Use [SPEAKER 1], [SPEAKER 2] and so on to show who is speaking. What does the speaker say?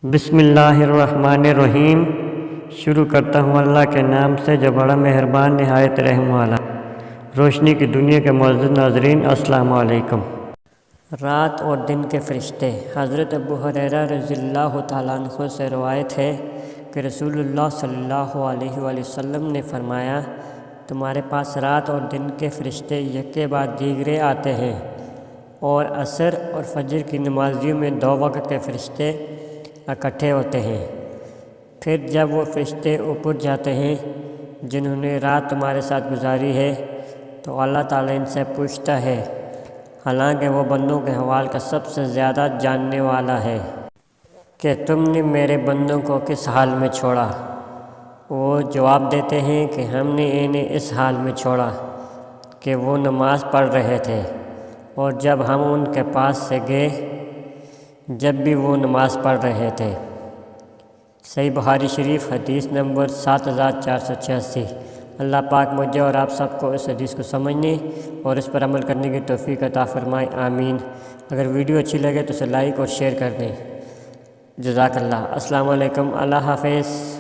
[SPEAKER 1] بسم اللہ الرحمن الرحیم۔ شروع کرتا ہوں اللہ کے نام سے جو بڑا مہربان نہایت رحم والا۔ روشنی کی دنیا کے معزز ناظرین، السلام علیکم۔ رات اور دن کے فرشتے۔ حضرت ابو ہریرہ رضی اللہ تعالیٰ عنہ سے روایت ہے کہ رسول اللہ صلی اللہ علیہ وآلہ وسلم نے فرمایا، تمہارے پاس رات اور دن کے فرشتے یکے بعد دیگرے آتے ہیں، اور عصر اور فجر کی نمازیوں میں 2 وقت کے فرشتے اکٹھے ہوتے ہیں۔ پھر جب وہ فرشتے اوپر جاتے ہیں جنہوں نے رات تمہارے ساتھ گزاری ہے، تو اللہ تعالیٰ ان سے پوچھتا ہے، حالانکہ وہ بندوں کے احوال کا سب سے زیادہ جاننے والا ہے، کہ تم نے میرے بندوں کو کس حال میں چھوڑا؟ وہ جواب دیتے ہیں کہ ہم نے انہیں اس حال میں چھوڑا کہ وہ نماز پڑھ رہے تھے، اور جب ہم ان کے پاس سے گئے جب بھی وہ نماز پڑھ رہے تھے۔ صحیح بخاری شریف حدیث نمبر 7486۔ اللہ پاک مجھے اور آپ سب کو اس حدیث کو سمجھنے اور اس پر عمل کرنے کی توفیق عطا فرمائے، آمین۔ اگر ویڈیو اچھی لگے تو اسے لائک اور شیئر کر دیں۔ جزاک اللہ۔ السلام علیکم۔ اللہ حافظ۔